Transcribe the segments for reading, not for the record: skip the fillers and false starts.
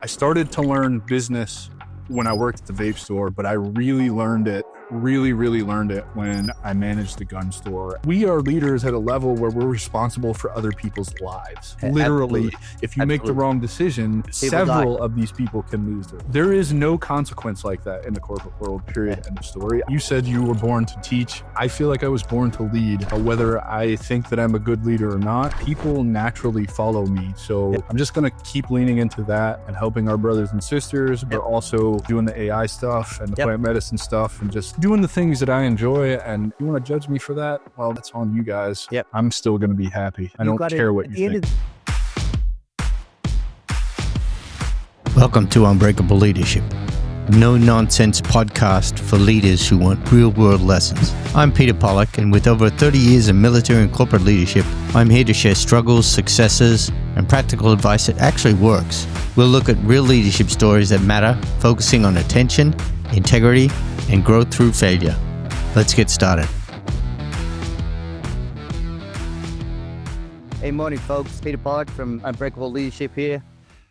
I started to learn business when I worked at the vape store, but I really learned it when I managed the gun store. We are leaders at a level where we're responsible for other people's lives. Literally, Absolutely. if you make the wrong decision, several of these people can lose their lives. There is no consequence like that in the corporate world, period, end of story. You said you were born to teach. I feel like I was born to lead. Whether I think that I'm a good leader or not, people naturally follow me. So I'm just gonna keep leaning into that and helping our brothers and sisters, but also doing the AI stuff and the plant medicine stuff and just doing the things that I enjoy. And you want to judge me for that? Well, that's on you guys. I'm still going to be happy. I don't care what you think. Welcome to Unbreakable Leadership, a no-nonsense podcast for leaders who want real-world lessons. I'm Peter Pollock, and with over 30 years of military and corporate leadership, I'm here to share struggles, successes, and practical advice that actually works. We'll look at real leadership stories that matter, focusing on attention, integrity, and growth through failure. Let's get started. Hey, morning, folks. Peter Pollock from Unbreakable Leadership here.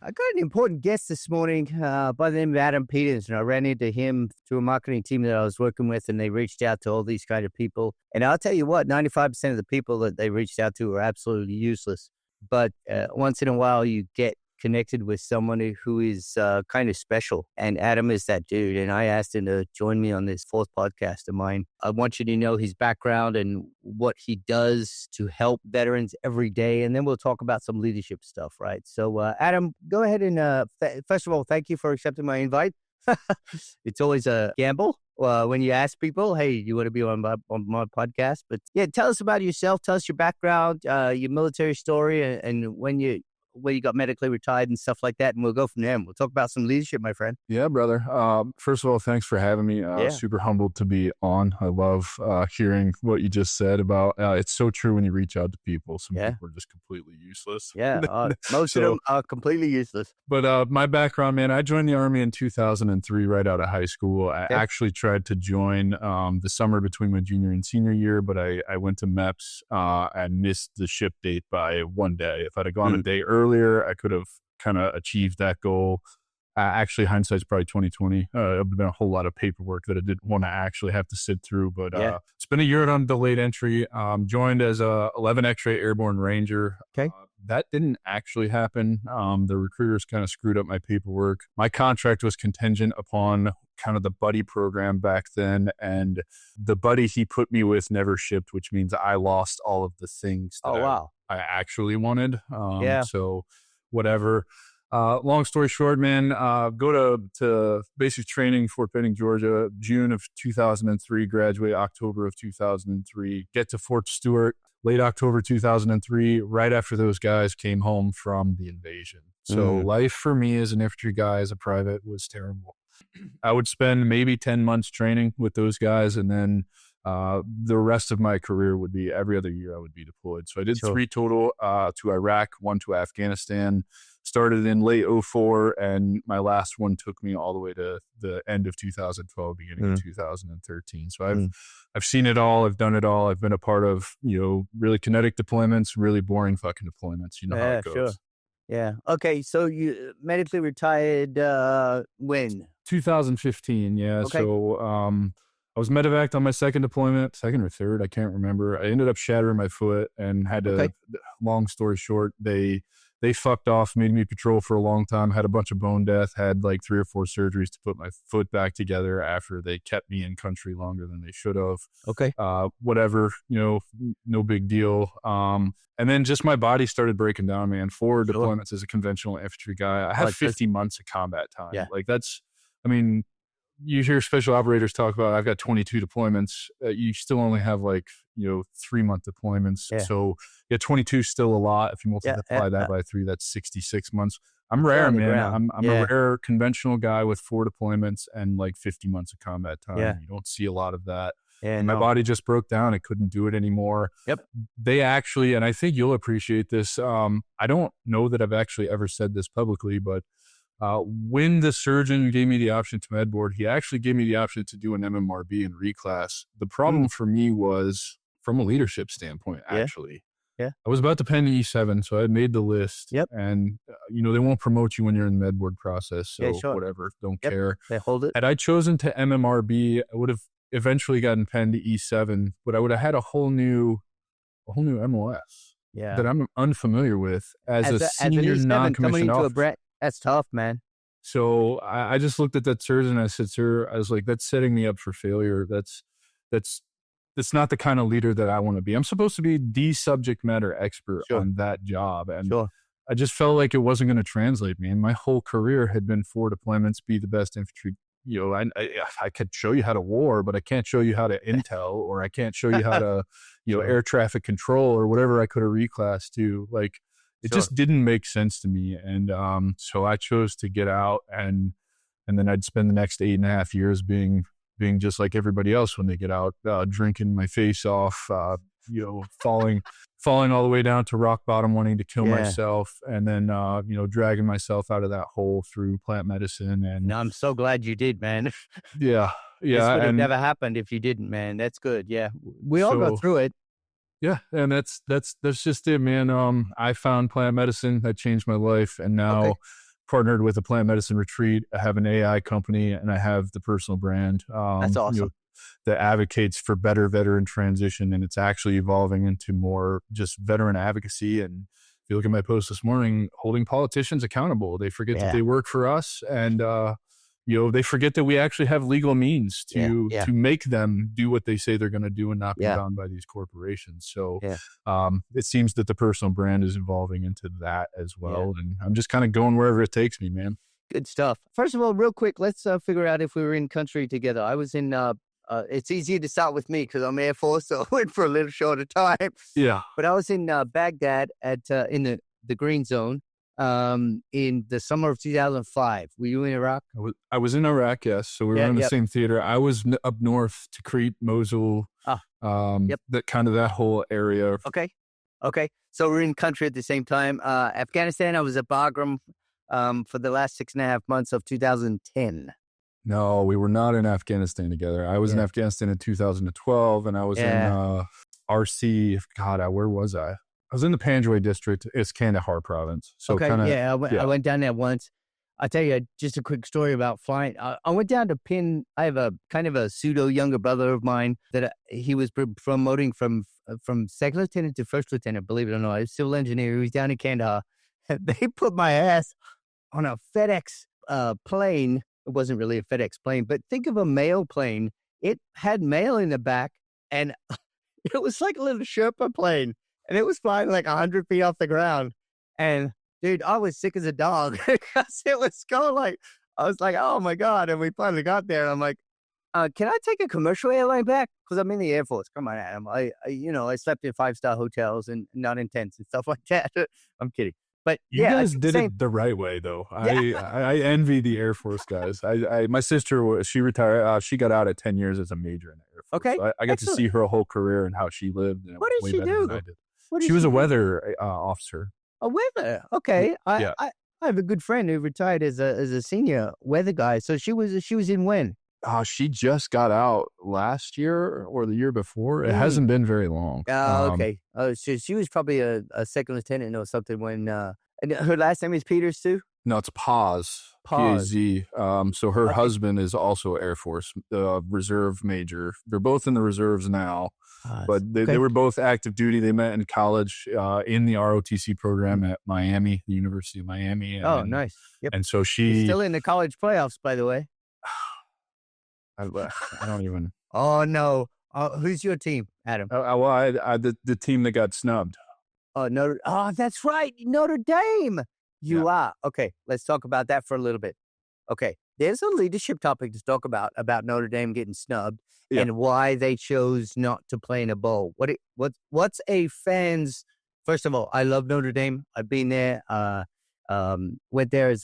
I got an important guest this morning by the name of Adam Peters, and I ran into him through a marketing team that I was working with, and they reached out to all these kind of people. And I'll tell you what, 95% of the people that they reached out to are absolutely useless. But once in a while, you get connected with someone who is kind of special. And Adam is that dude. And I asked him to join me on this fourth podcast of mine. I want you to know his background and what he does to help veterans every day. And then we'll talk about some leadership stuff, right? So Adam, go ahead and first of all, thank you for accepting my invite. It's always a gamble when you ask people, hey, you want to be on my podcast? But yeah, tell us about yourself. Tell us your background, your military story, and when you got medically retired and stuff like that, and we'll go from there. And we'll talk about some leadership, my friend. Yeah, brother. First of all, thanks for having me. Super humbled to be on. I love hearing what you just said about, it's so true when you reach out to people. Some people are just completely useless. Most of them are completely useless. But my background, man, I joined the Army in 2003, right out of high school. I actually tried to join the summer between my junior and senior year, but I went to MEPS and missed the ship date by one day. If I'd have gone a day earlier, I could have kind of achieved that goal. Actually, hindsight's probably 2020. It would have been a whole lot of paperwork that I didn't want to actually have to sit through. But it's been a year on delayed entry. Joined as a 11 X-ray Airborne Ranger. That didn't actually happen. The recruiters kind of screwed up my paperwork. My contract was contingent upon kind of the buddy program back then, and the buddy he put me with never shipped, which means I lost all of the things that I actually wanted. So whatever. Long story short, man, go to basic training, Fort Benning, Georgia, June of 2003, graduate October of 2003, get to Fort Stewart, late October 2003, right after those guys came home from the invasion. So life for me as an infantry guy, as a private, was terrible. I would spend maybe 10 months training with those guys, and then the rest of my career would be every other year I would be deployed. So I did 3 total to Iraq, 1 to Afghanistan. Started in late 2004, and my last one took me all the way to the end of 2012, beginning of 2013. So I've seen it all. I've done it all. I've been a part of, really kinetic deployments, really boring fucking deployments. You know how it goes. Sure. Yeah. Okay. So you medically retired when? 2015. Yeah. Okay. So I was medevaced on my second deployment, second or third, I can't remember. I ended up shattering my foot and had to, long story short, they fucked off, made me patrol for a long time, had a bunch of bone death, had like 3 or 4 surgeries to put my foot back together after they kept me in country longer than they should have. Whatever, no big deal. And then just my body started breaking down, man. 4 deployments as a conventional infantry guy. I have 50 months of combat time. Like you hear special operators talk about, I've got 22 deployments. You still only have 3-month deployments. So 22 is still a lot. If you multiply that by 3, that's 66 months. I'm rare, man. I'm a rare conventional guy with 4 deployments and 50 months of combat time. You don't see a lot of that. My body just broke down. I couldn't do it anymore. They actually, and I think you'll appreciate this. I don't know that I've actually ever said this publicly, but when the surgeon gave me the option to med board, he actually gave me the option to do an MMRB and reclass. The problem for me was from a leadership standpoint, actually. Yeah. I was about to pen E7, so I had made the list. Yep. And, they won't promote you when you're in the med board process. So Yeah, sure. whatever, don't Yep. care. They hold it. Had I chosen to MMRB, I would have eventually gotten penned to E7, but I would have had a whole new MOS Yeah. that I'm unfamiliar with as a senior E7 non-commissioned officer. That's tough, man. So I just looked at that surgeon and I said, sir, I was like, that's setting me up for failure. That's not the kind of leader that I want to be. I'm supposed to be the subject matter expert on that job. And I just felt like it wasn't going to translate me. And my whole career had been 4 deployments, be the best infantry. I could show you how to war, but I can't show you how to intel, or I can't show you how to, air traffic control, or whatever I could have reclassed to. Like, it just didn't make sense to me. And so I chose to get out, and then I'd spend the next 8.5 years being just like everybody else when they get out, drinking my face off, falling all the way down to rock bottom, wanting to kill myself, and then, dragging myself out of that hole through plant medicine. And no, I'm so glad you did, man. Yeah. This would have never happened if you didn't, man. That's good. Yeah. We all go through it. Yeah. And that's just it, man. I found plant medicine that changed my life, and now partnered with a plant medicine retreat. I have an AI company, and I have the personal brand. That's awesome. That advocates for better veteran transition, and it's actually evolving into more just veteran advocacy. And if you look at my post this morning, holding politicians accountable, they forget that they work for us, and they forget that we actually have legal means to make them do what they say they're going to do and not be bound by these corporations. So it seems that the personal brand is evolving into that as well. And I'm just kind of going wherever it takes me, man. Good stuff. First of all, real quick, let's figure out if we were in country together. I was in, it's easier to start with me because I'm Air Force, so I went for a little shorter time. Yeah. But I was in Baghdad in the Green Zone in the summer of 2005. Were you in Iraq? I was in Iraq, yes. So we were in the same theater. I was up north, Tikrit, Mosul, that whole area. Okay. So we're in country at the same time. Afghanistan, I was at Bagram for the last 6.5 months of 2010. No, we were not in Afghanistan together. I was in Afghanistan in 2012, and I was in RC. Where was I? I was in the Panjwai district. It's Kandahar province. So I went down there once. I'll tell you just a quick story about flying. I went down to pin. I have a kind of a pseudo younger brother of mine that he was promoting from second lieutenant to first lieutenant. Believe it or not, he was a civil engineer. He was down in Kandahar. They put my ass on a FedEx plane. It wasn't really a FedEx plane, but think of a mail plane. It had mail in the back, and it was like a little Sherpa plane, and it was flying like 100 feet off the ground. And dude, I was sick as a dog because it was going like, I was like, oh my God. And we finally got there, and I'm like, can I take a commercial airline back? Because I'm in the Air Force. Come on, Adam. I slept in 5-star hotels and not in tents and stuff like that. I'm kidding. But you guys did it the right way, though. I envy the Air Force guys. My sister, she retired. She got out at 10 years as a major in the Air Force. Okay, so I got to see her whole career and how she lived. What did she do? She was a weather officer. A weather, okay. I have a good friend who retired as a senior weather guy. So she was in when? She just got out last year or the year before. It hasn't been very long. Oh, okay. She was probably a second lieutenant or something when, and her last name is Peters too? No, it's Paz. P-A-Z. So her husband is also Air Force, reserve major. They're both in the reserves now, but they were both active duty. They met in college in the ROTC program at Miami, the University of Miami. Nice. Yep. And so she's still in the college playoffs, by the way. I don't even. Oh no! Who's your team, Adam? The team that got snubbed. That's right, Notre Dame. You are okay. Let's talk about that for a little bit. Okay, there's a leadership topic to talk about Notre Dame getting snubbed and why they chose not to play in a bowl. What's a fan's? First of all, I love Notre Dame. I've been there. Went there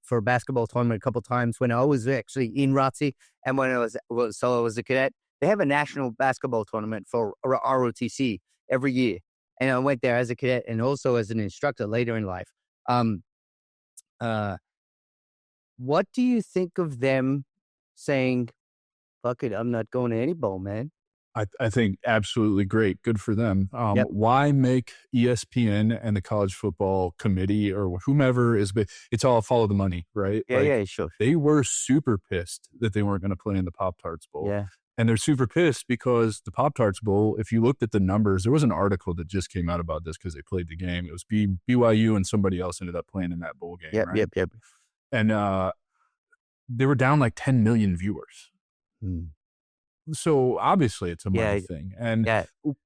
for a basketball tournament a couple times when I was actually in ROTC, and when I was a cadet. They have a national basketball tournament for ROTC every year, and I went there as a cadet and also as an instructor later in life. What do you think of them saying, "Fuck it, I'm not going to any bowl, man"? I think absolutely great. Good for them. Yep. Why make ESPN and the college football committee or whomever it's all follow the money, right? Yeah, Like yeah, sure. they were super pissed that they weren't going to play in the Pop-Tarts Bowl. Yeah. And they're super pissed because the Pop-Tarts Bowl, if you looked at the numbers, there was an article that just came out about this because they played the game. It was BYU and somebody else ended up playing in that bowl game, Yep, right? yep. And they were down like 10 million viewers. So obviously it's a money thing. And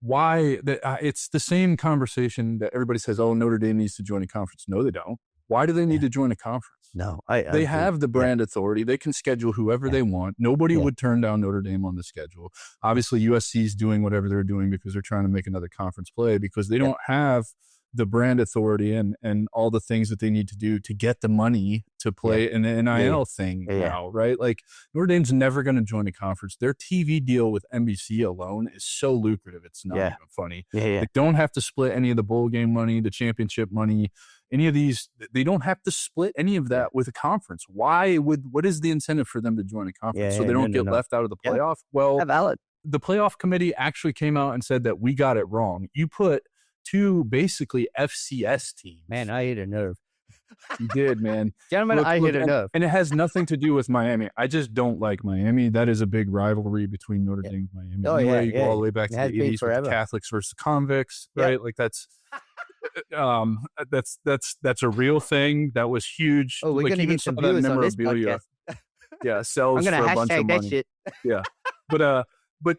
why it's the same conversation that everybody says, oh, Notre Dame needs to join a conference. No, they don't. Why do they need to join a conference? No, they have the brand authority. They can schedule whoever they want. Nobody would turn down Notre Dame on the schedule. Obviously USC is doing whatever they're doing because they're trying to make another conference play because they don't have the brand authority and all the things that they need to do to get the money to play an NIL thing now, right? Like Notre Dame's never going to join a conference. Their TV deal with NBC alone is so lucrative. It's not even funny. They don't have to split any of the bowl game money, the championship money, any of these. They don't have to split any of that with a conference. What is the incentive for them to join a conference? So they don't get left out of the playoff? Well, the playoff committee actually came out and said that we got it wrong. You put two basically FCS teams. Man, I hit a nerve. You did, man. Gentlemen, I hit a nerve. And it has nothing to do with Miami. I just don't like Miami. That is a big rivalry between Notre Dame and Miami. Oh, You go all the way back to the 80s with the Catholics versus convicts, right? Like that's a real thing. That was huge. Oh, we're like going to get some viewers on this podcast. Sells I'm for a bunch of hashtag that money. shit. But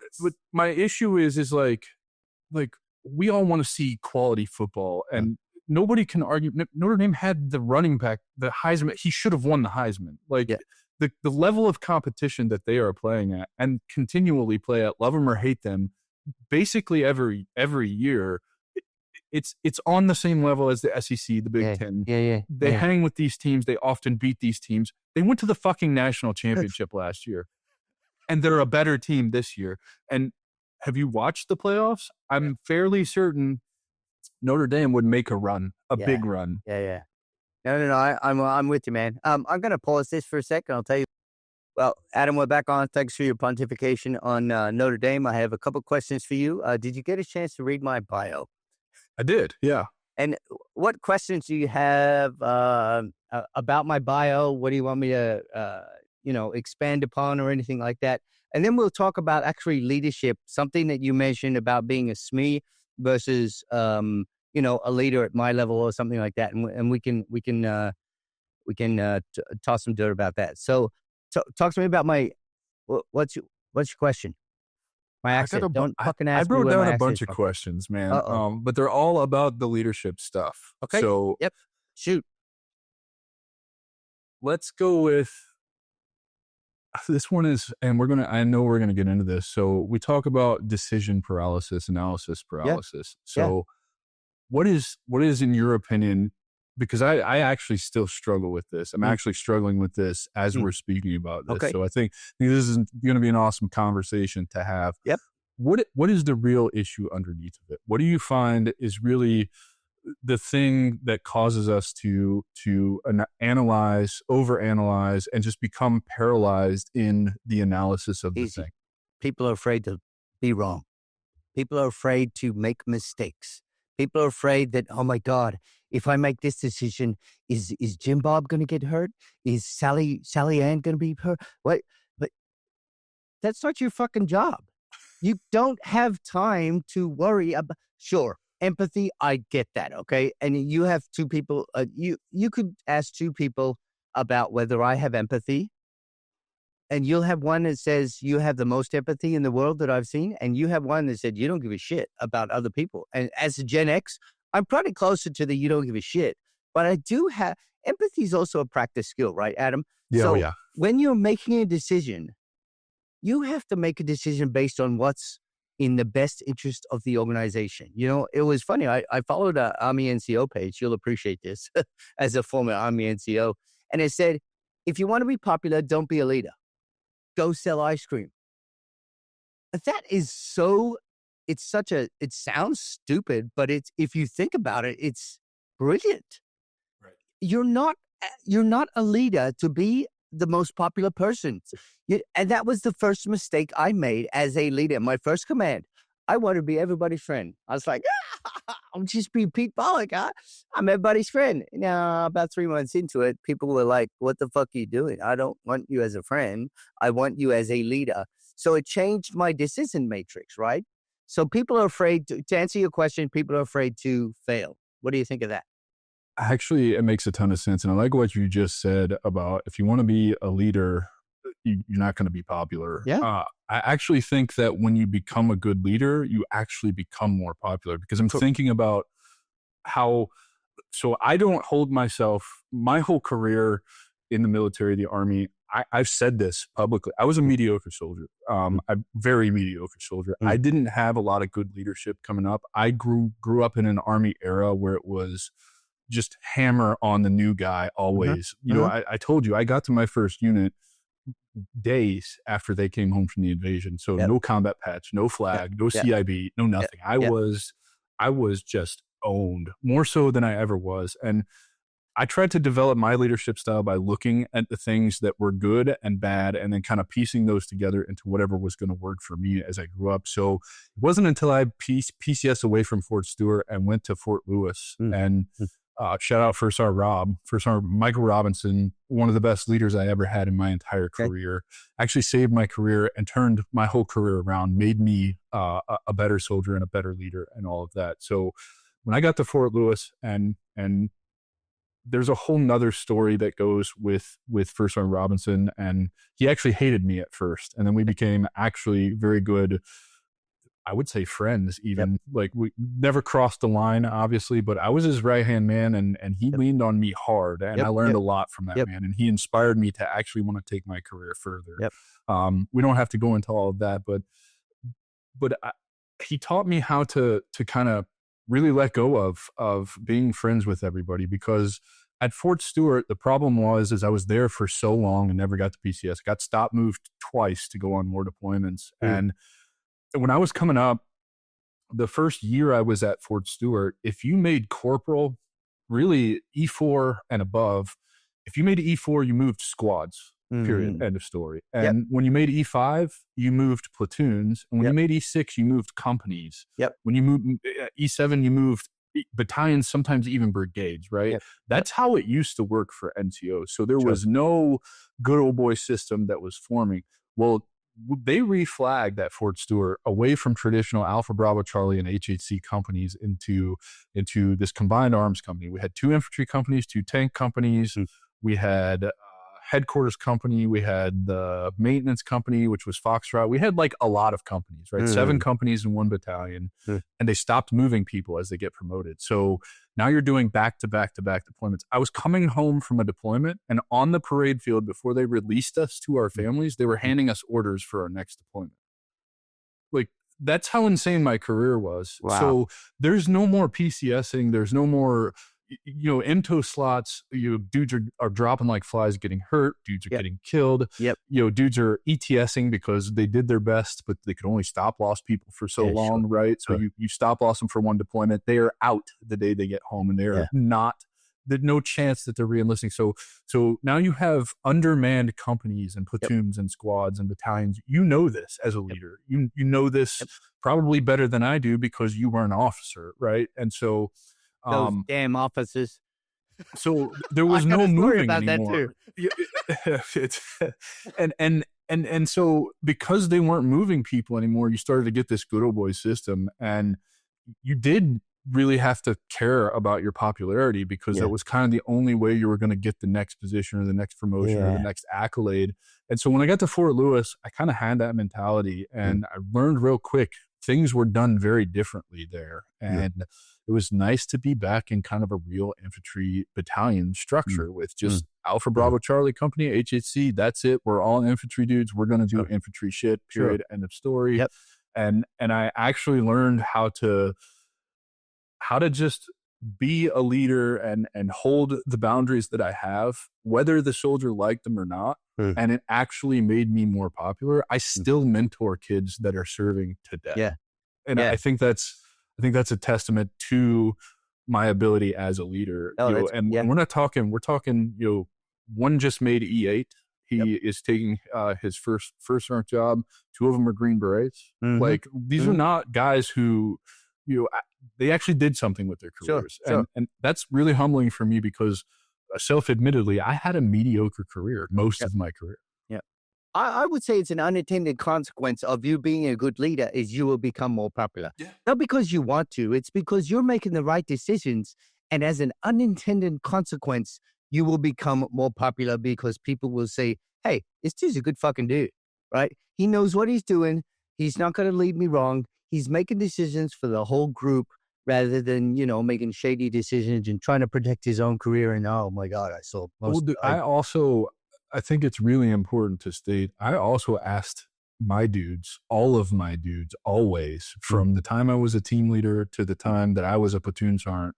my issue is like we all want to see quality football, and nobody can argue. Notre Dame had the running back, the Heisman. He should have won the Heisman. The level of competition that they are playing at and continually play at, love them or hate them, basically every year, it's on the same level as the SEC, the Big Ten. They hang with these teams. They often beat these teams. They went to the fucking national championship last year, and they're a better team this year. And have you watched the playoffs? I'm fairly certain Notre Dame would make a run, big run. No, I'm with you, man. I'm going to pause this for a second. I'll tell you. Well, Adam, we're back on. Thanks for your pontification on Notre Dame. I have a couple questions for you. Did you get a chance to read my bio? I did, yeah. And what questions do you have about my bio? What do you want me to, expand upon or anything like that? And then we'll talk about actually leadership, something that you mentioned about being a SME versus, a leader at my level or something like that. And we can toss some dirt about that. So talk to me about what's your question? My accent. Don't fucking ask me. I wrote down a bunch of questions, man. But they're all about the leadership stuff. Okay. So shoot. Let's go with this one and I know we're gonna get into this. So we talk about decision paralysis, analysis paralysis. So what is in your opinion? Because I actually still struggle with this. I'm actually struggling with this as we're speaking about this. So I think this is going to be an awesome conversation to have. Yep. What is the real issue underneath of it? What do you find is really the thing that causes us to analyze, overanalyze, and just become paralyzed in the analysis of the thing? People are afraid to be wrong. People are afraid to make mistakes. People are afraid that, oh my God, if I make this decision, is Jim Bob going to get hurt? Is Sally Ann going to be hurt? What? But that's not your fucking job. You don't have time to worry about. Sure, empathy, I get that. Okay, and you have two people. You could ask two people about whether I have empathy, and you'll have one that says you have the most empathy in the world that I've seen, and you have one that said you don't give a shit about other people. And as a Gen X, I'm probably closer to the you don't give a shit, but I do have empathy is also a practice skill, right, Adam? When you're making a decision, you have to make a decision based on what's in the best interest of the organization. It was funny. I followed an Army NCO page. You'll appreciate this as a former Army NCO. And it said, if you want to be popular, don't be a leader. Go sell ice cream. That is it sounds stupid, but if you think about it, it's brilliant. Right. You're not a leader to be the most popular person. And that was the first mistake I made as a leader. My first command, I want to be everybody's friend. I was like, I'm just being Pete Pollock. I'm everybody's friend. Now, about 3 months into it, people were like, what the fuck are you doing? I don't want you as a friend. I want you as a leader. So it changed my decision matrix, right? So people are afraid to answer your question, people are afraid to fail. What do you think of that? Actually, it makes a ton of sense. And I like what you just said about if you want to be a leader, you're not going to be popular. Yeah. I actually think that when you become a good leader, you actually become more popular, because I'm thinking about how, so I don't hold myself, my whole career in the military, the Army, I've said this publicly. I was a mediocre soldier, a very mediocre soldier. I didn't have a lot of good leadership coming up. I grew up in an Army era where it was just hammer on the new guy always. You know, I told you, I got to my first unit days after they came home from the invasion. So no combat patch, no flag, no CIB, no nothing. I was just owned more so than I ever was. And I tried to develop my leadership style by looking at the things that were good and bad and then kind of piecing those together into whatever was going to work for me as I grew up. So it wasn't until I PCS away from Fort Stewart and went to Fort Lewis and shout out First Sergeant Michael Robinson, one of the best leaders I ever had in my entire career, actually saved my career and turned my whole career around, made me a better soldier and a better leader and all of that. So when I got to Fort Lewis and there's a whole nother story that goes with First Sergeant Robinson, and he actually hated me at first. And then we became actually very good, I would say friends even. Like we never crossed the line, obviously, but I was his right-hand man and he leaned on me hard, and I learned a lot from that man, and he inspired me to actually want to take my career further. We don't have to go into all of that, but he taught me how to kind of really let go of being friends with everybody, because at Fort Stewart, the problem was I was there for so long and never got to PCS, got stop moved twice to go on more deployments. And when I was coming up, the first year I was at Fort Stewart, if you made corporal, really E4 and above, if you made E4, you moved squads, period, end of story. And when you made E5, you moved platoons. And when you made E6, you moved companies. When you moved E7, you moved battalions, sometimes even brigades, right? That's how it used to work for NCOs. So there was no good old boy system that was forming. Well, they reflagged at Fort Stewart away from traditional Alpha Bravo Charlie and HHC companies into this combined arms company. We had 2 infantry companies, 2 tank companies. We had headquarters company. We had the maintenance company, which was Foxtrot. We had like a lot of companies, right? 7 companies in 1 battalion, and they stopped moving people as they get promoted. So now you're doing back-to-back deployments. I was coming home from a deployment, and on the parade field, before they released us to our families, they were handing us orders for our next deployment. Like, that's how insane my career was. So there's no more PCSing. There's no more, MTO slots. Dudes are dropping like flies, getting hurt. Dudes are getting killed. Dudes are ETSing because they did their best, but they could only stop loss people for so long, right? So you stop loss them for 1 deployment. They are out the day they get home, and they are not. There's no chance that they're re-enlisting. So now you have undermanned companies and platoons and squads and battalions. You know this as a leader. You know this probably better than I do because you were an officer, right? And so those damn officers. So there was no moving about anymore. That too. And so because they weren't moving people anymore, you started to get this good old boy system, and you did really have to care about your popularity, because that was kind of the only way you were going to get the next position or the next promotion or the next accolade. And so when I got to Fort Lewis, I kind of had that mentality, and I learned real quick things were done very differently there. And it was nice to be back in kind of a real infantry battalion structure with just Alpha Bravo Charlie Company, HHC. That's it. We're all infantry dudes. We're going to do infantry shit, period, end of story. And I actually learned how to just be a leader and hold the boundaries that I have, whether the soldier liked them or not. And it actually made me more popular. I still mentor kids that are serving today. And I think that's a testament to my ability as a leader. And we're talking, one just made E8. He is taking his first sergeant job. 2 of them are Green Berets. Like, these are not guys who, they actually did something with their careers. Sure. And that's really humbling for me because self-admittedly, I had a mediocre career most of my career. Yeah. I would say it's an unintended consequence of you being a good leader is you will become more popular. Yeah. Not because you want to, it's because you're making the right decisions. And as an unintended consequence, you will become more popular because people will say, hey, this dude's a good fucking dude, right? He knows what he's doing. He's not going to lead me wrong. He's making decisions for the whole group rather than, making shady decisions and trying to protect his own career. And oh my God, I saw most. I think it's really important to state, I also asked my dudes, all of my dudes, always, from the time I was a team leader to the time that I was a platoon sergeant,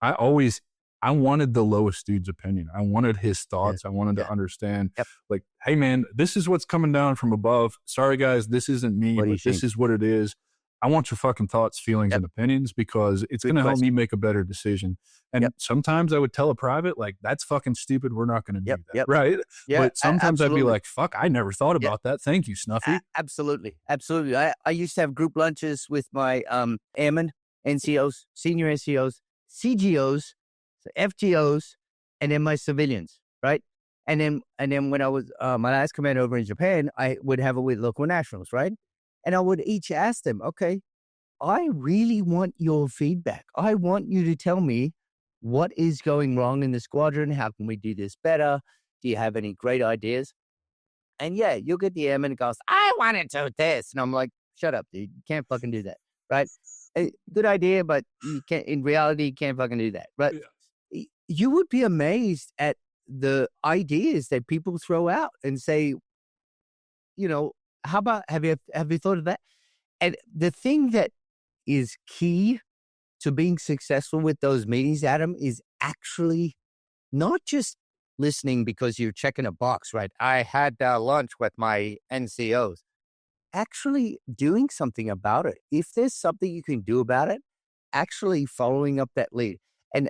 I wanted the lowest dude's opinion. I wanted his thoughts. I wanted to understand, like, hey man, this is what's coming down from above. Sorry guys, this isn't me, but this is what it is. I want your fucking thoughts, feelings, and opinions because it's going to help me make a better decision. And sometimes I would tell a private, like, that's fucking stupid. We're not going to do that. Right. Yeah, but sometimes I'd be like, fuck, I never thought about that. Thank you, Snuffy. Absolutely. I used to have group lunches with my airmen, NCOs, senior NCOs, CGOs, FGOs, and then my civilians, right? And then when I was my last command over in Japan, I would have it with local nationals, right? And I would each ask them, okay, I really want your feedback. I want you to tell me what is going wrong in the squadron. How can we do this better? Do you have any great ideas? And yeah, you'll get the airman who goes, I want to do this. And I'm like, shut up, dude. You can't fucking do that, right? Good idea, but you can't, in reality, you can't fucking do that. But you would be amazed at the ideas that people throw out and say, how about, have you thought of that? And the thing that is key to being successful with those meetings, Adam, is actually not just listening because you're checking a box, right? I had lunch with my NCOs. Actually doing something about it. If there's something you can do about it, actually following up that lead. And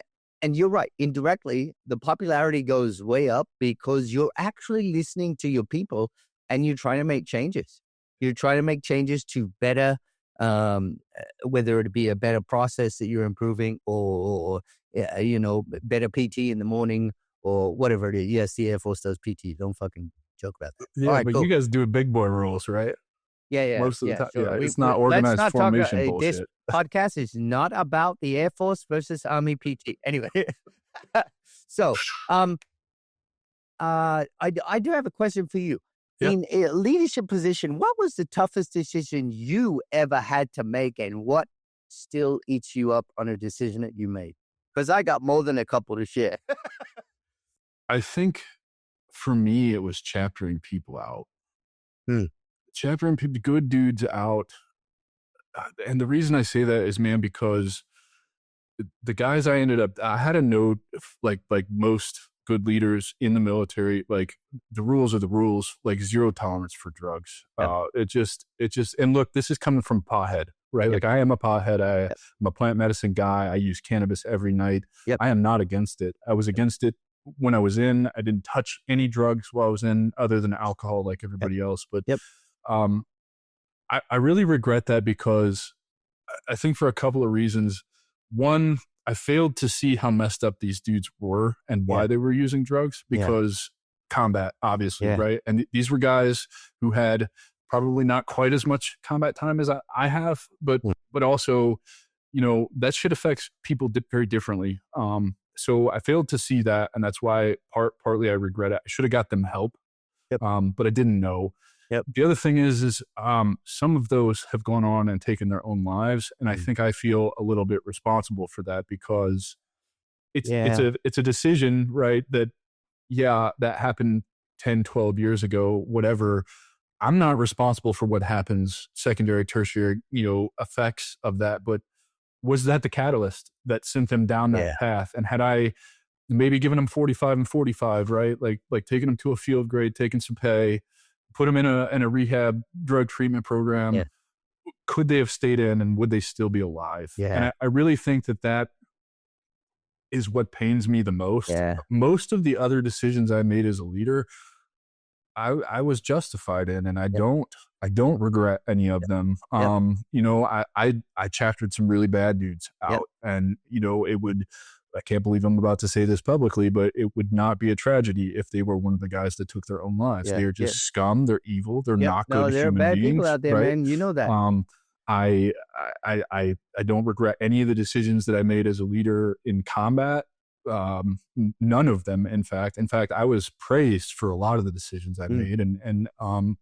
you're right, indirectly, the popularity goes way up because you're actually listening to your people and you're trying to make changes. You're trying to make changes to better, whether it be a better process that you're improving or better PT in the morning or whatever it is. Yes, the Air Force does PT. Don't fucking joke about that. Yeah, right, but cool. You guys do big boy rules, right? Yeah. Most of the time, sure. It's not organized formation bullshit. This podcast is not about the Air Force versus Army PT. Anyway, so I do have a question for you. Yep. In a leadership position, what was the toughest decision you ever had to make, and what still eats you up on a decision that you made? Because I got more than a couple to share. I think for me, it was chaptering people out. Chaptering people, good dudes out. And the reason I say that is, man, because the guys I had a note, like most good leaders in the military, like the rules are the rules, like zero tolerance for drugs. It just, and look, this is coming from pothead, right? Like I am a pothead. I'm a plant medicine guy. I use cannabis every night. I am not against it. I was against it when I was in. I didn't touch any drugs while I was in, other than alcohol, like everybody else. But I really regret that because I think for a couple of reasons. One, I failed to see how messed up these dudes were and why they were using drugs because combat, obviously, right? And these were guys who had probably not quite as much combat time as I have, but also, that shit affects people very differently. So I failed to see that, and that's why partly I regret it. I should have got them help, but I didn't know. The other thing is some of those have gone on and taken their own lives, and I think I feel a little bit responsible for that because it's a decision, right? That that happened 10, 12 years ago, whatever. I'm not responsible for what happens, secondary, tertiary, effects of that. But was that the catalyst that sent them down that path? And had I maybe given them 45 and 45, right? Like taking them to a field grade, taking some pay, put them in a rehab drug treatment program. Could they have stayed in, and would they still be alive? And I really think that is what pains me the most. Most of the other decisions I made as a leader, I was justified in, and I Yep. don't regret any of them. Yep. You know, I chaptered some really bad dudes Yep. out, and you know, I can't believe I'm about to say this publicly, but it would not be a tragedy if they were one of the guys that took their own lives. Yeah. They are Yeah. just scum. They're evil. They're Yep. not No, good there are human bad people beings, out there, right? man. You know that. I, I don't regret any of the decisions that I made as a leader in combat. None of them, in fact. I was praised for a lot of the decisions I made, and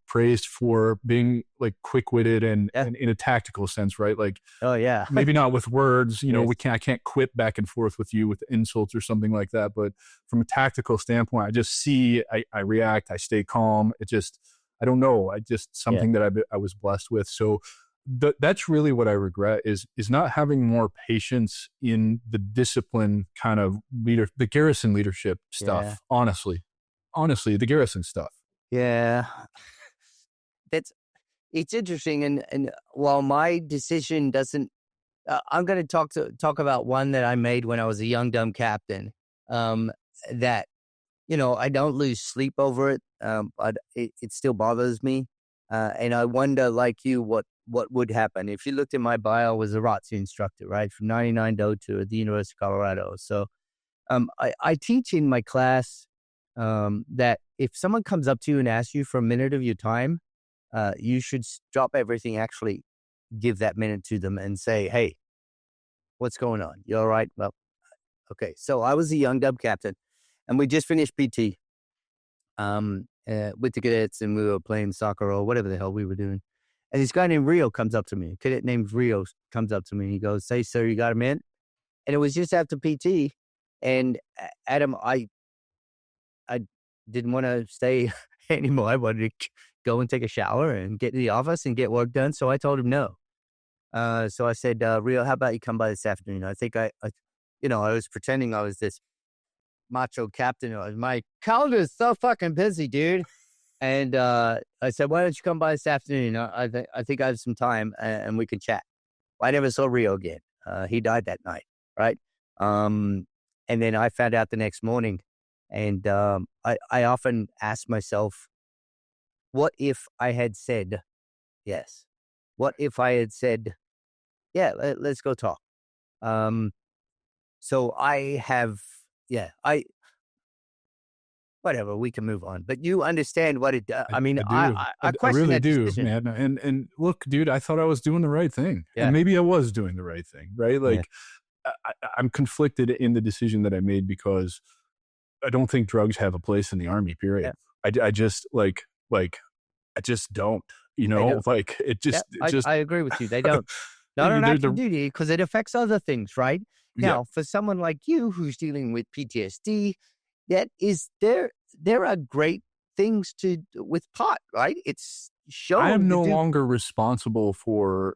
praised for being like quick-witted and in a tactical sense, right? Like, Oh yeah. maybe not with words, you know, Yes. I can't quip back and forth with you with insults or something like that. But from a tactical standpoint, I just see, I react, I stay calm. I don't know. Something that I was blessed with. So that's really what I regret is not having more patience in the discipline kind of the garrison leadership stuff. Yeah. Honestly, the garrison stuff. Yeah. It's interesting. And while my decision doesn't, I'm going to talk about one that I made when I was a young, dumb captain, that, you know, I don't lose sleep over it. But it still bothers me. And I wonder, like you, what would happen if you looked at my bio. I was a ROTC instructor, right, from 99 to 02 at the University of Colorado. So I teach in my class that if someone comes up to you and asks you for a minute of your time, you should drop everything, actually give that minute to them and say, hey, what's going on? You all right? Well, okay. So I was a young dub captain, and we just finished PT with the cadets, and we were playing soccer or whatever the hell we were doing. And this guy named Rio comes up to me. A cadet named Rio comes up to me. He goes, "Say, sir, you got a minute?" And it was just after PT. And Adam, I didn't want to stay anymore. I wanted to go and take a shower and get to the office and get work done. So I told him no. So I said, Rio, how about you come by this afternoon? I think I was pretending I was this macho captain. My calendar is so fucking busy, dude. And I said, why don't you come by this afternoon? I think I have some time and we can chat. Well, I never saw Rio again. He died that night, right? And then I found out the next morning. And I often ask myself, what if I had said yes? What if I had said, yeah, let's go talk? So I have, whatever, we can move on. But you understand what it does. I mean, I question really that do, decision. man. And look, dude, I thought I was doing the right thing, Yeah. and maybe I was doing the right thing, right? Like, I'm conflicted in the decision that I made because I don't think drugs have a place in the Army. Period. Yeah. I just I just don't. You know, like I agree with you. They don't. Not on active duty, because it affects other things, right? Now, for someone like you who's dealing with PTSD, there are great things with pot, right? It's shown. I am no longer responsible for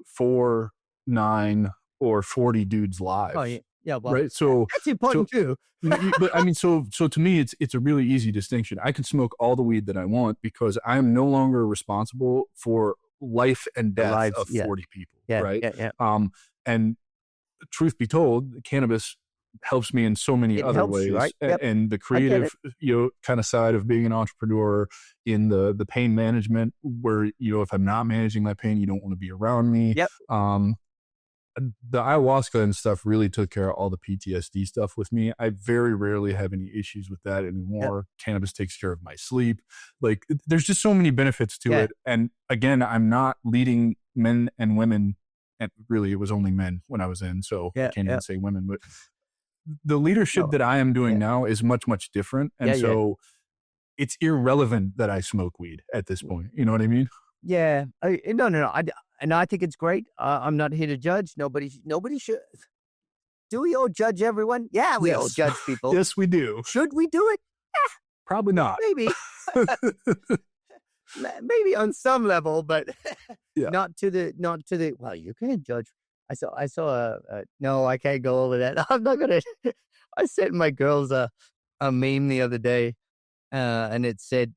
4, 9, or 40 dudes' lives. Oh yeah, well, right. So that's important too. But I mean, so to me, it's a really easy distinction. I can smoke all the weed that I want because I am no longer responsible for life and death of 40 people. Right. Yeah. And truth be told, cannabis helps me in so many other ways, you, right? And the creative, kind of side of being an entrepreneur, in the pain management, where if I'm not managing my pain, you don't want to be around me. Yep. The ayahuasca and stuff really took care of all the PTSD stuff with me. I very rarely have any issues with that anymore. Yep. Cannabis takes care of my sleep. Like, there's just so many benefits to it. And again, I'm not leading men and women, and really it was only men when I was in, so I can't even say women, but the leadership that I am doing now is much, much different. And so it's irrelevant that I smoke weed at this point. You know what I mean? Yeah. No. I think it's great. I'm not here to judge. Nobody should. Do we all judge everyone? Yeah, we all judge people. Yes, we do. Should we do it? Probably not. Maybe. Maybe on some level, but not to the. Well, you can't judge. I saw no, I can't go over that. I'm not gonna. I sent my girls a meme the other day, and it said,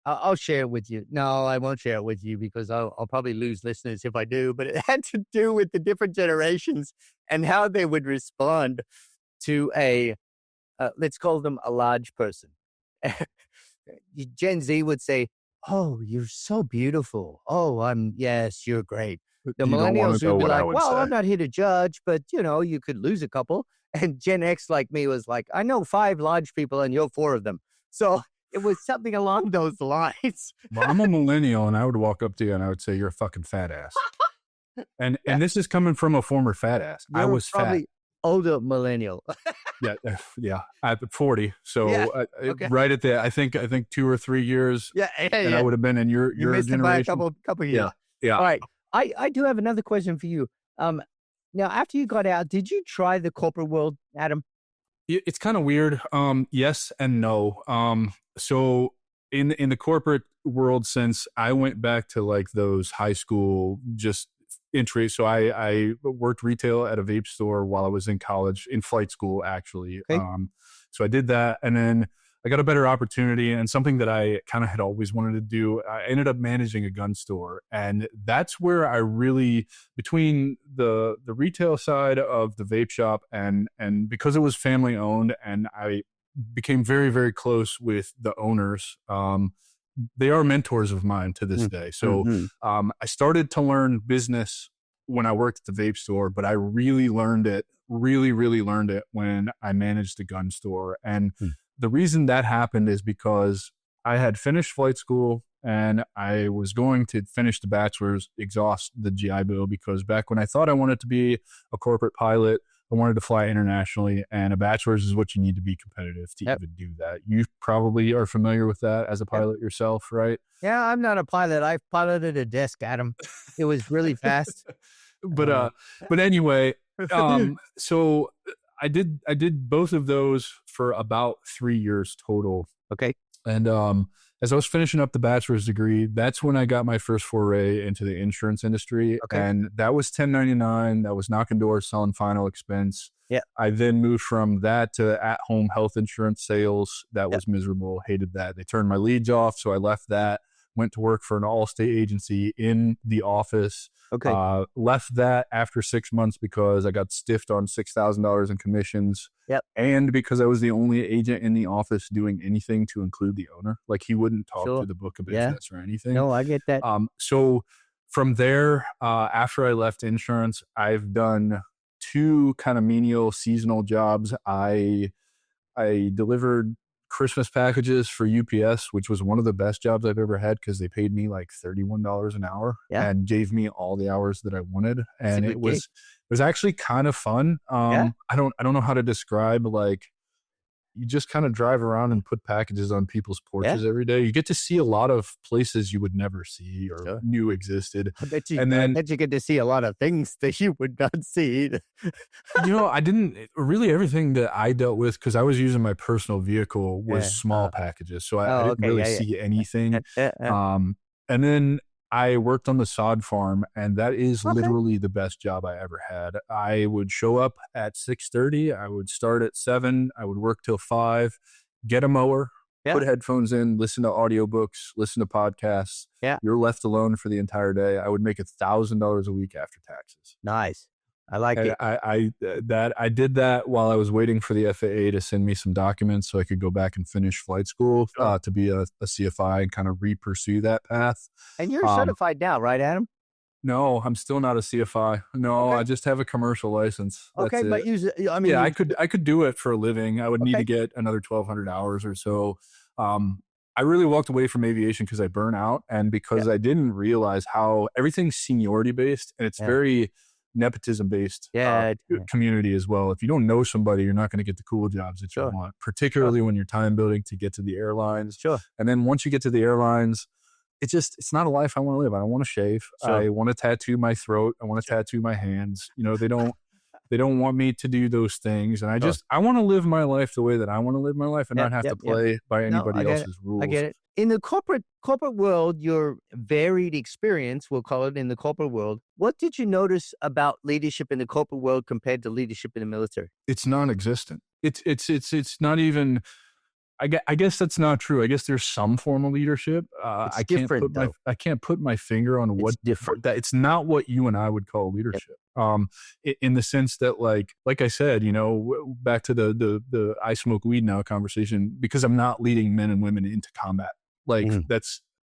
I'll share it with you. No, I won't share it with you because I'll probably lose listeners if I do. But it had to do with the different generations and how they would respond to let's call them a large person. Gen Z would say, "Oh, you're so beautiful. Oh, yes, you're great." The You don't want millennials to know would be what I like, would "Well, say. I'm not here to judge, but you could lose a couple." And Gen X, like me, was like, "I know 5 large people, and you're 4 of them." So it was something along those lines. Well, I'm a millennial, and I would walk up to you and I would say, "You're a fucking fat ass." And this is coming from a former fat ass. I You're was fat. probably older millennial. Yeah. At 40, Yeah. so Okay. right at the, I think 2 or 3 years, Yeah. and I would have been in your You missed it by a generation. couple years. Yeah, yeah. All right. I do have another question for you. Now, after you got out, did you try the corporate world, Adam? It's kind of weird. Yes and no. So in the corporate world, since I went back to like those high school just entry, so I worked retail at a vape store while I was in college, in flight school actually. Okay. So I did that, and then I got a better opportunity and something that I kind of had always wanted to do. I ended up managing a gun store, and that's where I really, between the retail side of the vape shop and because it was family owned, and I became very, very close with the owners. They are mentors of mine to this day. So I started to learn business when I worked at the vape store, but I really learned it, really learned it when I managed the gun store. And the reason that happened is because I had finished flight school and I was going to finish the bachelor's, exhaust the GI Bill, because back when I thought I wanted to be a corporate pilot, I wanted to fly internationally, and a bachelor's is what you need to be competitive to even do that. You probably are familiar with that as a pilot yourself, right? Yeah, I'm not a pilot. I piloted a desk, Adam. It was really fast. But anyway, so I did both of those for about 3 years total. Okay. And as I was finishing up the bachelor's degree, that's when I got my first foray into the insurance industry. Okay. And that was 1099. That was knocking doors, selling final expense. Yeah. I then moved from that to at-home health insurance sales. That was miserable. Hated that. They turned my leads off, so I left that. Went to work for an all-state agency in the office. Okay. Left that after 6 months because I got stiffed on $6,000 in commissions. Yep. And because I was the only agent in the office doing anything to include the owner. Like, he wouldn't talk to the book of business or anything. No, I get that. So from there, after I left insurance, I've done 2 kind of menial seasonal jobs. I delivered Christmas packages for UPS, which was one of the best jobs I've ever had because they paid me like $31 an hour and gave me all the hours that I wanted. And it was actually kind of fun. I don't know how to describe, like, you just kind of drive around and put packages on people's porches every day. You get to see a lot of places you would never see or knew existed. I bet you get to see a lot of things that you would not see. I didn't really, everything that I dealt with, because I was using my personal vehicle, was small packages. So I didn't really see anything. And then I worked on the sod farm, and that is literally the best job I ever had. I would show up at 6:30. I would start at 7. I would work till 5, get a mower, put headphones in, listen to audiobooks, listen to podcasts. Yeah. You're left alone for the entire day. I would make $1,000 a week after taxes. Nice. I like it. I did that while I was waiting for the FAA to send me some documents so I could go back and finish flight school to be a CFI and kind of re-pursue that path. And you're certified now, right, Adam? No, I'm still not a CFI. No, I just have a commercial license. That's okay, but I could do it for a living. I would need to get another 1,200 hours or so. I really walked away from aviation because I burn out, and because I didn't realize how everything's seniority based, and it's very nepotism based community as well. If you don't know somebody, you're not going to get the cool jobs that you want, particularly when you're time building to get to the airlines. And then once you get to the airlines, it's not a life I want to live. I don't want to shave. I want to tattoo my throat. I want to tattoo my hands. They don't want me to do those things. And I want to live my life the way that I want to live my life and not have to play by anybody else's rules. I get it. In the corporate world, your varied experience, we'll call it, in the corporate world, what did you notice about leadership in the corporate world compared to leadership in the military? It's non-existent. It's not even, I guess that's not true. I guess there's some form of leadership. It's different, though. I can't put my finger on what different. That it's not what you and I would call leadership. In the sense that like I said, back to the I smoke weed now conversation, because I'm not leading men and women into combat. Like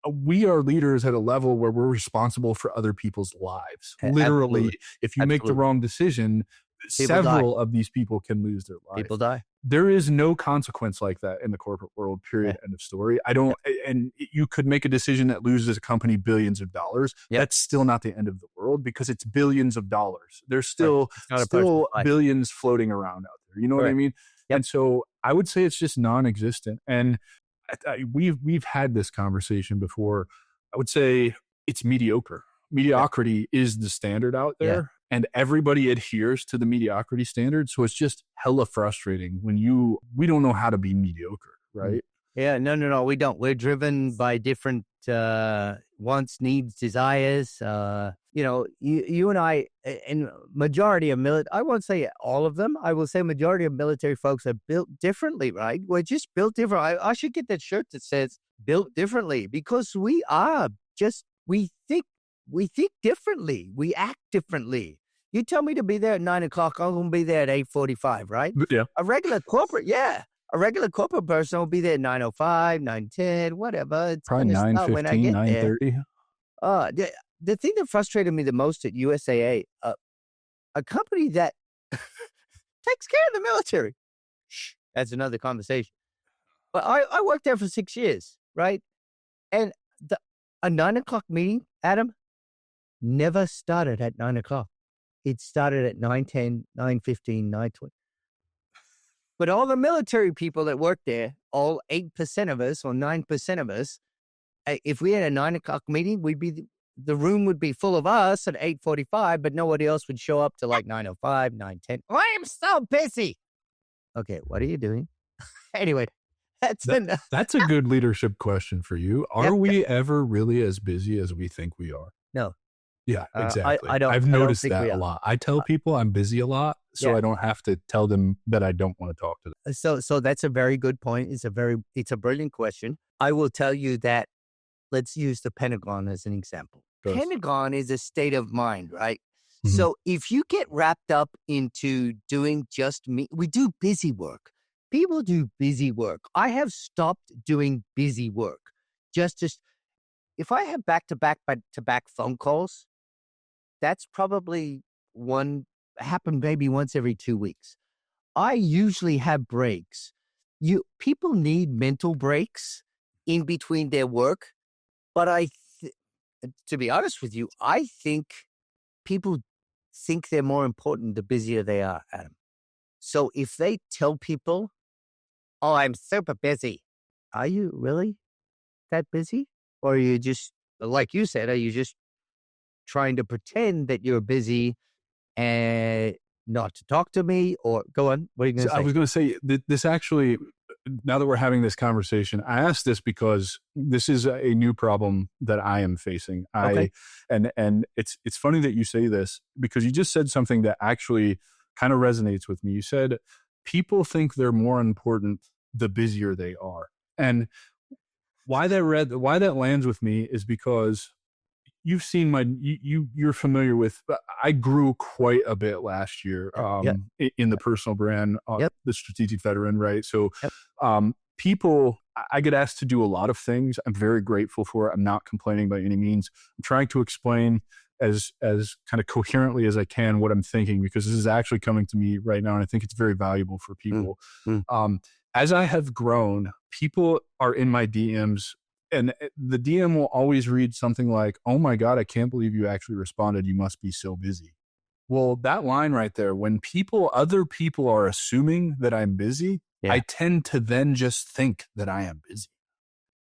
we are leaders at a level where we're responsible for other people's lives. Literally, Absolutely. if you make the wrong decision, several of these people can lose their life. People die. There is no consequence like that in the corporate world, period. End of story. And you could make a decision that loses a company billions of dollars. That's still not the end of the world, because it's billions of dollars. There's still billions floating around out there. You know what I mean? And so I would say it's just non-existent. And we've had this conversation before. I would say it's mediocre. Mediocrity is the standard out there. And everybody adheres to the mediocrity standard. So it's just hella frustrating when we don't know how to be mediocre, right? Yeah, no, we don't. We're driven by different wants, needs, desires. You and I, and majority of I won't say all of them. I will say majority of military folks are built differently, right? We're just built different. I should get that shirt that says built differently, because we think differently. We act differently. You tell me to be there at 9:00, I'm going to be there at 8:45, right? Yeah. A regular corporate person will be there at 9:05, 9:10, whatever. It's probably 9:15, 9:30. The thing that frustrated me the most at USAA, a company that takes care of the military. That's another conversation. But I worked there for 6 years, right? And a 9:00 meeting, Adam, never started at 9:00. It started at 9:10, 9:15, 9:20. But all the military people that work there, all 8% of us or 9% of us, if we had a 9:00 meeting, the room would be full of us at 8:45, but nobody else would show up to like 9:05, 9:10. I am so busy. Okay, what are you doing? Anyway, that's a good leadership question for you. Are we ever really as busy as we think we are? No. Yeah, exactly. I've noticed that a lot. I tell people I'm busy a lot, so I don't have to tell them that I don't want to talk to them. So that's a very good point. It's a brilliant question. I will tell you that. Let's use the Pentagon as an example. Pentagon is a state of mind, right? Mm-hmm. So if you get wrapped up into doing we do busy work. People do busy work. I have stopped doing busy work. If I have back-to-back phone calls, that's probably happen maybe once every 2 weeks. I usually have breaks. People need mental breaks in between their work, but to be honest with you, I think people think they're more important the busier they are, Adam. So if they tell people, "Oh, I'm super busy," are you really that busy? Or are you just, like you said, are you just trying to pretend that you're busy and not to talk to me? Or go on. What are you going to say? I was going to say this actually, now that we're having this conversation, I asked this because this is a new problem that I am facing. Okay. And it's funny that you say this, because you just said something that actually kind of resonates with me. You said people think they're more important the busier they are. And why that lands with me is because you've seen you're familiar with, I grew quite a bit last year in the personal brand, the strategic veteran, right? So people, I get asked to do a lot of things. I'm very grateful for it. I'm not complaining by any means. I'm trying to explain as kind of coherently as I can what I'm thinking, because this is actually coming to me right now, and I think it's very valuable for people. As I have grown, people are in my DMs, and the DM will always read something like, "Oh my God, I can't believe you actually responded. You must be so busy." Well, that line right there, when other people are assuming that I'm busy, I tend to then just think that I am busy.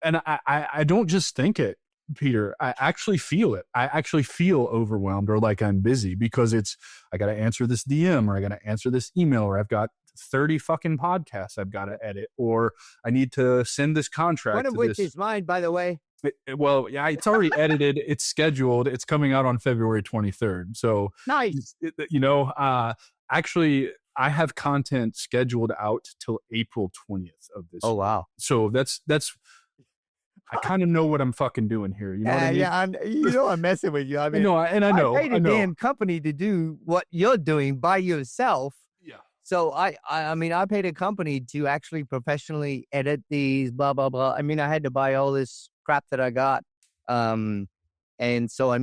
And I don't just think it, Peter. I actually feel it. I actually feel overwhelmed, or like I'm busy, because I got to answer this DM, or I got to answer this email, or I've got 30 fucking podcasts I've got to edit, or I need to send this contract. One of which is mine, by the way. Well, yeah, it's already edited. It's scheduled. It's coming out on February 23rd. So nice. Actually, I have content scheduled out till April 20th of this Oh, year. wow. So that's I kind of know what I'm fucking doing here. You know what I mean? Yeah, I'm messing with you. I mean, I know. I paid a damn company to do what you're doing by yourself. Yeah. So I mean, I paid a company to actually professionally edit these, blah, blah, blah. I mean, I had to buy all this crap that I got. And so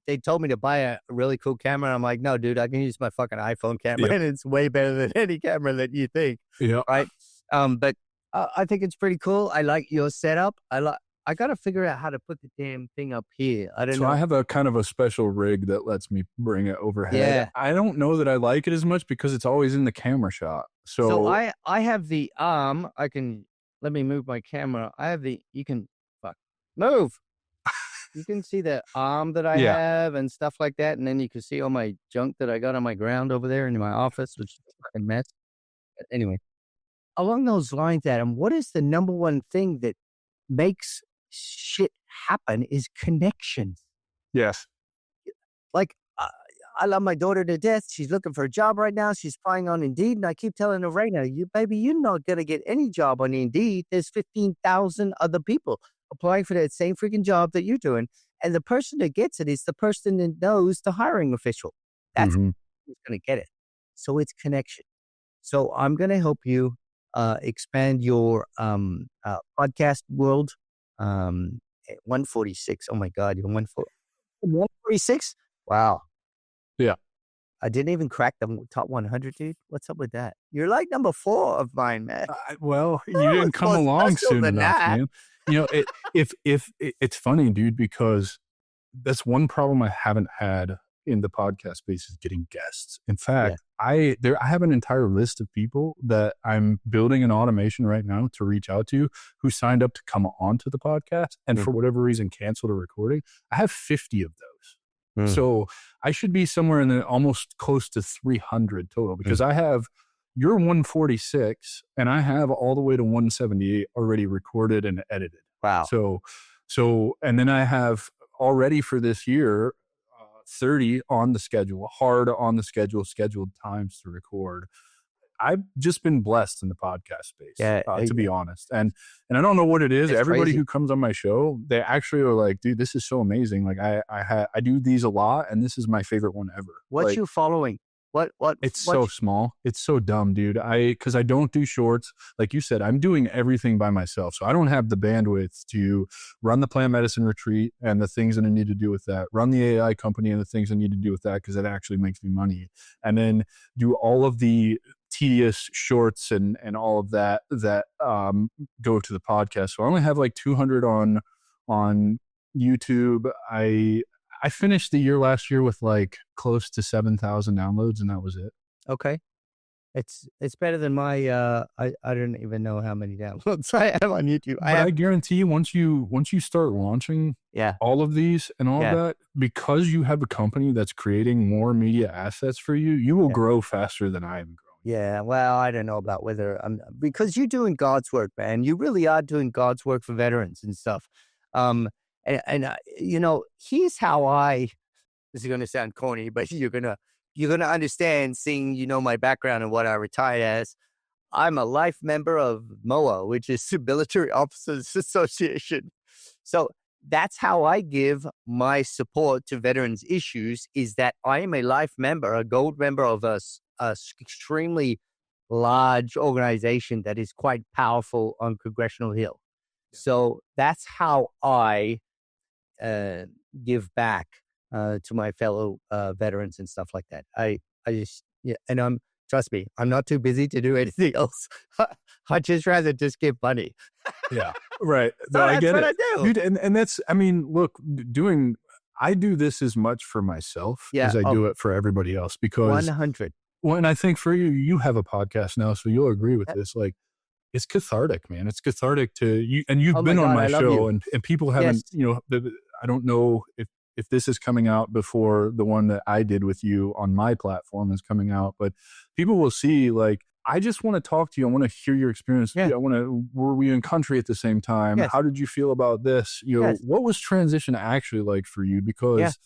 they told me to buy a really cool camera. I'm like, no, dude, I can use my fucking iPhone camera and it's way better than any camera that you think. Yeah. Right. But I think it's pretty cool. I like your setup. I got to figure out how to put the damn thing up here. I don't know. I have a kind of a special rig that lets me bring it overhead. Yeah. I don't know that I like it as much because it's always in the camera shot. So I have the arm. Let me move my camera. Move. You can see the arm that I have and stuff like that. And then you can see all my junk that I got on my ground over there in my office, which is a fucking mess. But anyway, along those lines, Adam, what is the number one thing that makes shit happen is connections. Yes. Like, I love my daughter to death. She's looking for a job right now. She's applying on Indeed. And I keep telling her right now, you're not going to get any job on Indeed. There's 15,000 other people applying for that same freaking job that you're doing. And the person that gets it is the person that knows the hiring official. That's who's going to get it. So it's connection. So I'm going to help you expand your podcast world. 146. Oh my God, you're 146? Wow. Yeah. I didn't even crack the top 100, dude. What's up with that? You're like number 4 of mine, man. Well, you didn't come along soon enough, man. You know, if it's funny, dude, because that's one problem I haven't had in the podcast space is getting guests. In fact, I have an entire list of people that I'm building an automation right now to reach out to who signed up to come onto the podcast and for whatever reason canceled a recording. I have 50 of those. So I should be somewhere in the almost close to 300 total because I have your 146 and I have all the way to 178 already recorded and edited. Wow. So and then I have already for this year 30 on the schedule, hard on the schedule, scheduled times to record. I've just been blessed in the podcast space, to be honest. And I don't know what it is. Everybody crazy. Who comes on my show, they actually are like, dude, this is so amazing. Like I do these a lot and this is my favorite one ever. What's you following? It's so small. It's so dumb, dude. Cause I don't do shorts. Like you said, I'm doing everything by myself. So I don't have the bandwidth to run the plant medicine retreat and the things that I need to do with that, run the AI company and the things I need to do with that. Cause it actually makes me money. And then do all of the tedious shorts and all of that go to the podcast. So I only have like 200 on YouTube. I finished the year last year with like close to 7,000 downloads and that was it. Okay. It's better than my, I don't even know how many downloads I have on YouTube. I guarantee you once you start launching all of these and all of that, because you have a company that's creating more media assets for you, you will grow faster than I am growing. Yeah. Well, I don't know about whether because you're doing God's work, man. You really are doing God's work for veterans and stuff. And you know, here's how this is going to sound corny, but you're going to understand seeing, you know, my background and what I retired as. I'm a life member of MOA, which is the Military Officers Association. So that's how I give my support to veterans issues is that I am a life member, a gold member of a extremely large organization that is quite powerful on Congressional Hill. So that's how I give back to my fellow veterans and stuff like that. I just, and trust me, I'm not too busy to do anything else. I'd just rather just give money. Yeah, right. So I get what it. I do. Dude, and that's, I mean, look, I do this as much for myself as I do it for everybody else because 100. Well, and I think for you have a podcast now, so you'll agree with this. Like, it's cathartic, man. It's cathartic to you, and you've been on my show, and people haven't, you know, I don't know if this is coming out before the one that I did with you on my platform is coming out, but people will see, like, I just want to talk to you. I want to hear your experience. Yeah. Were we in country at the same time? Yes. How did you feel about this? You know, what was transition actually like for you? Because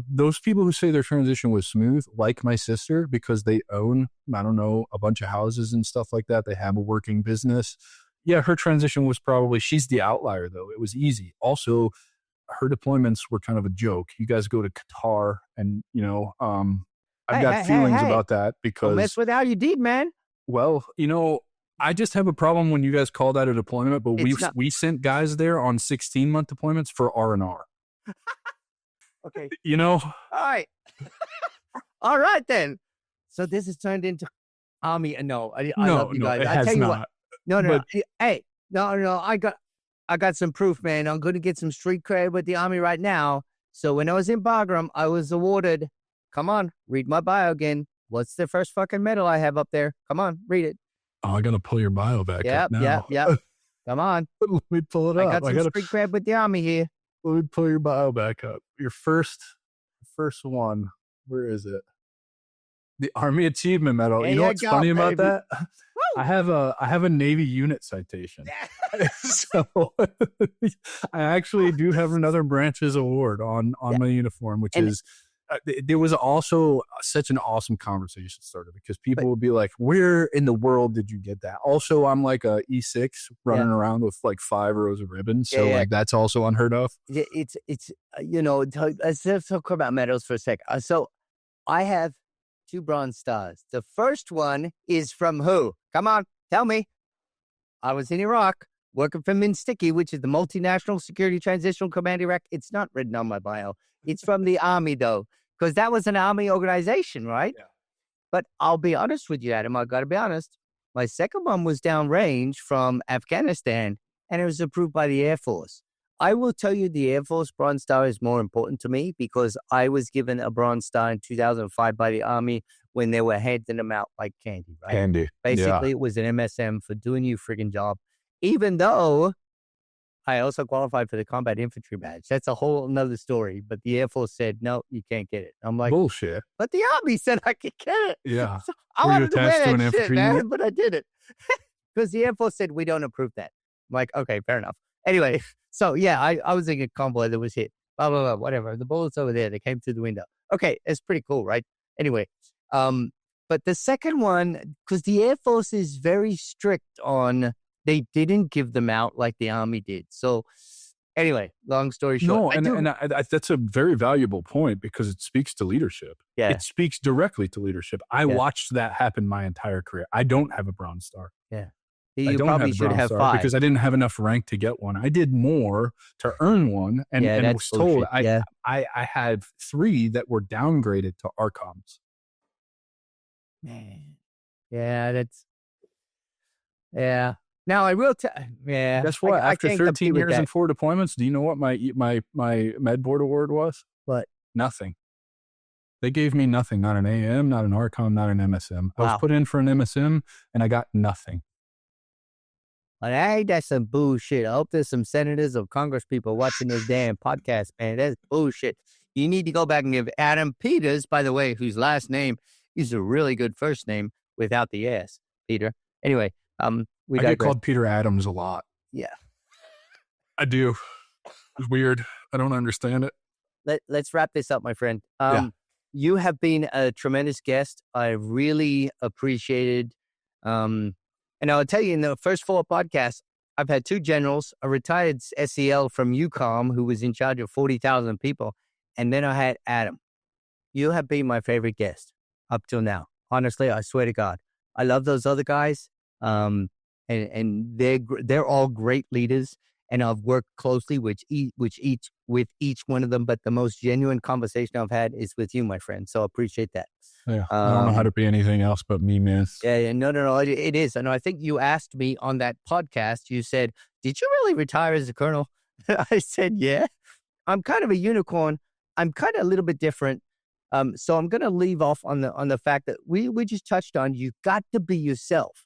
those people who say their transition was smooth, like my sister, because they own, I don't know, a bunch of houses and stuff like that. They have a working business. Yeah, her transition was she's the outlier though. It was easy. Also, her deployments were kind of a joke. You guys go to Qatar and, I've got feelings about that because. Don't mess with how you did, man. Well, I just have a problem when you guys call that a deployment, but we sent guys there on 16-month deployments for R&R. Okay. All right. All right, then. So this has turned into Army. No, I love you guys. It has not. No. Hey, no. I got some proof, man. I'm going to get some street cred with the Army right now. So when I was in Bagram, I was awarded, come on, read my bio again. What's the first fucking medal I have up there? Come on, read it. Oh, I got to pull your bio back up now. Yep. Come on. Let me pull it up. I got some street cred with the Army here. Let me pull your bio back up. Your first one. Where is it? The Army Achievement Medal. You know what's funny about that? I have a Navy unit citation. So I actually do have another branches award on my uniform, which is there was also such an awesome conversation started because people would be like, where in the world did you get that? Also, I'm like a E6 running around with like 5 rows of ribbons. So like that's also unheard of. It's let's talk about medals for a sec. So I have 2 Bronze Stars. The first one is from who? Come on, tell me. I was in Iraq working for MINSTICI, which is the Multinational Security Transitional Command Iraq. It's not written on my bio. It's from the Army, though, because that was an Army organization, right? Yeah. But I'll be honest with you, Adam. I got to be honest. My second one was downrange from Afghanistan, and it was approved by the Air Force. I will tell you the Air Force Bronze Star is more important to me because I was given a Bronze Star in 2005 by the Army when they were handing them out like candy, right? Candy. Basically, it was an MSM for doing your friggin' job, even though I also qualified for the combat infantry badge. That's a whole nother story. But the Air Force said, no, you can't get it. I'm like, bullshit. But the Army said I could get it. Yeah. So I wanted to wear that shit, man, but I did it. Because the Air Force said, we don't approve that. I'm like, okay, fair enough. Anyway, so yeah, I was in a convoy that was hit. Blah, blah, blah, whatever. The bullets over there, they came through the window. Okay, it's pretty cool, right? Anyway, but the second one, because the Air Force is very strict on, they didn't give them out like the Army did. So anyway, long story short. No, that's a very valuable point because it speaks to leadership. Yeah. It speaks directly to leadership. I watched that happen my entire career. I don't have a Bronze Star. Yeah. You probably should have 5. Because I didn't have enough rank to get one. I did more to earn one and was told I had 3 that were downgraded to ARCOMs. Man. Yeah, Now I will tell. Yeah. Guess what? After 13 years and 4 deployments, do you know what my med board award was? What? Nothing. They gave me nothing. Not an AM, not an ARCOM, not an MSM. I was put in for an MSM and I got nothing. Hey, that's some bullshit. I hope there's some senators or Congress people watching this damn podcast, man. That's bullshit. You need to go back and give Adam Peters, by the way, whose last name is a really good first name without the S, Peter. Anyway, I get called Peter Adams a lot. Yeah. I do. It's weird. I don't understand it. Let's wrap this up, my friend. You have been a tremendous guest. I really appreciated and I'll tell you, in the first 4 podcasts, I've had 2 generals, a retired SEL from UCOM who was in charge of 40,000 people, and then I had Adam. You have been my favorite guest up till now. Honestly, I swear to God. I love those other guys, and they're all great leaders, and I've worked closely with each one of them, but the most genuine conversation I've had is with you, my friend, so I appreciate that. Yeah, I don't know how to be anything else but me, man. Yeah, no, it is. And I think you asked me on that podcast, you said, did you really retire as a colonel? I said, yeah. I'm kind of a unicorn. I'm kind of a little bit different. So I'm going to leave off on the fact that we just touched on, you got to be yourself.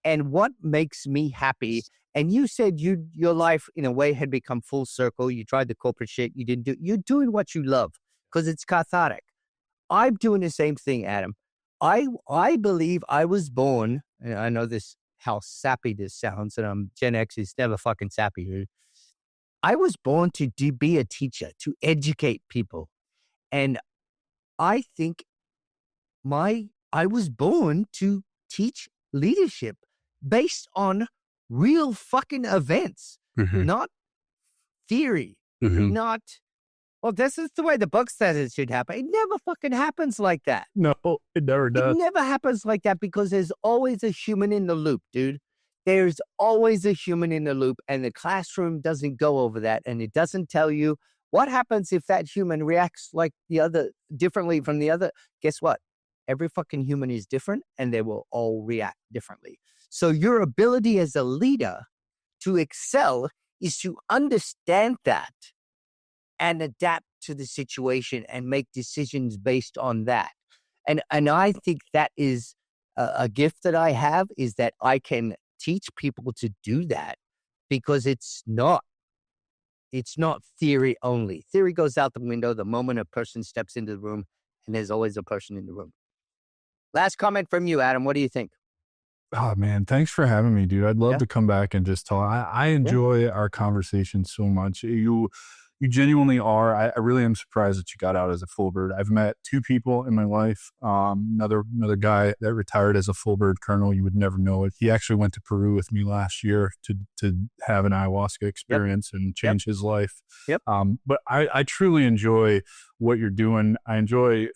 And what makes me happy, and you said your life in a way had become full circle. You tried the corporate shit. You're doing what you love because it's cathartic. I'm doing the same thing, Adam. I believe I was born, and I know how sappy this sounds, and Gen X is never fucking sappy, dude. I was born to be a teacher, to educate people. And I think I was born to teach leadership based on real fucking events, not theory, not, well, this is the way the book says it should happen. It never fucking happens like that. No, it never does. It never happens like that because there's always a human in the loop, dude. There's always a human in the loop, and the classroom doesn't go over that, and it doesn't tell you what happens if that human reacts like the other, differently from the other. Guess what? Every fucking human is different, and they will all react differently. So your ability as a leader to excel is to understand that and adapt to the situation and make decisions based on that. And I think that is a gift that I have, is that I can teach people to do that, because it's not theory only. Theory goes out the window the moment a person steps into the room, and there's always a person in the room. Last comment from you, Adam. What do you think? Oh man, thanks for having me, dude. I'd love to come back and just talk. I enjoy our conversation so much. You genuinely are. I really am surprised that you got out as a full bird. I've met two people in my life. Another guy that retired as a full bird colonel. You would never know it. He actually went to Peru with me last year to have an ayahuasca experience and change his life. But I truly enjoy what you're doing. I enjoy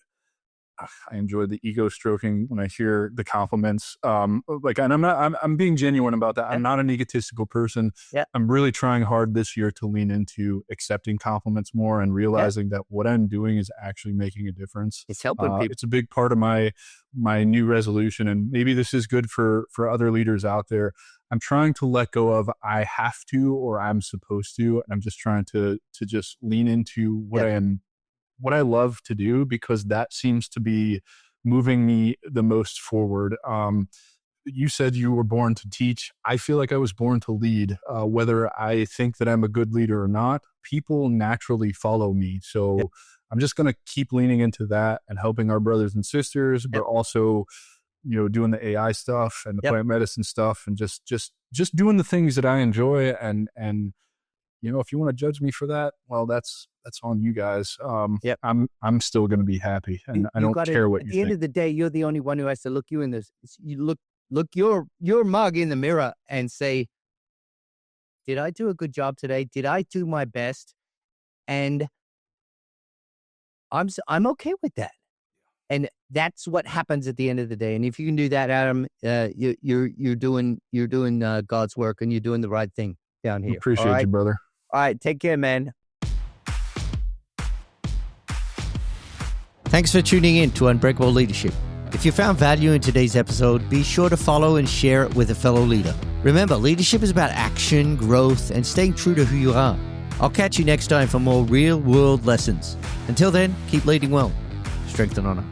the ego stroking when I hear the compliments. And I'm being genuine about that. I'm not an egotistical person. I'm really trying hard this year to lean into accepting compliments more and realizing that what I'm doing is actually making a difference. It's helping people. It's a big part of my new resolution. And maybe this is good for other leaders out there. I'm trying to let go of I have to or I'm supposed to. And I'm just trying to just lean into what I love to do, because that seems to be moving me the most forward. You said you were born to teach. I feel like I was born to lead. Whether I think that I'm a good leader or not, people naturally follow me. So I'm just going to keep leaning into that and helping our brothers and sisters, but also, doing the AI stuff and the plant medicine stuff, and just doing the things that I enjoy. And if you want to judge me for that, well, that's on you guys. I'm still going to be happy, and I don't care what you think. At the end of the day, you're the only one who has to look you in this. You look your mug in the mirror and say, did I do a good job today? Did I do my best? And I'm okay with that. And that's what happens at the end of the day. And if you can do that, Adam, you're doing God's work, and you're doing the right thing down here. Appreciate you, brother. All right, take care, man. Thanks for tuning in to Unbreakable Leadership. If you found value in today's episode, be sure to follow and share it with a fellow leader. Remember, leadership is about action, growth, and staying true to who you are. I'll catch you next time for more real-world lessons. Until then, keep leading well. Strength and honor.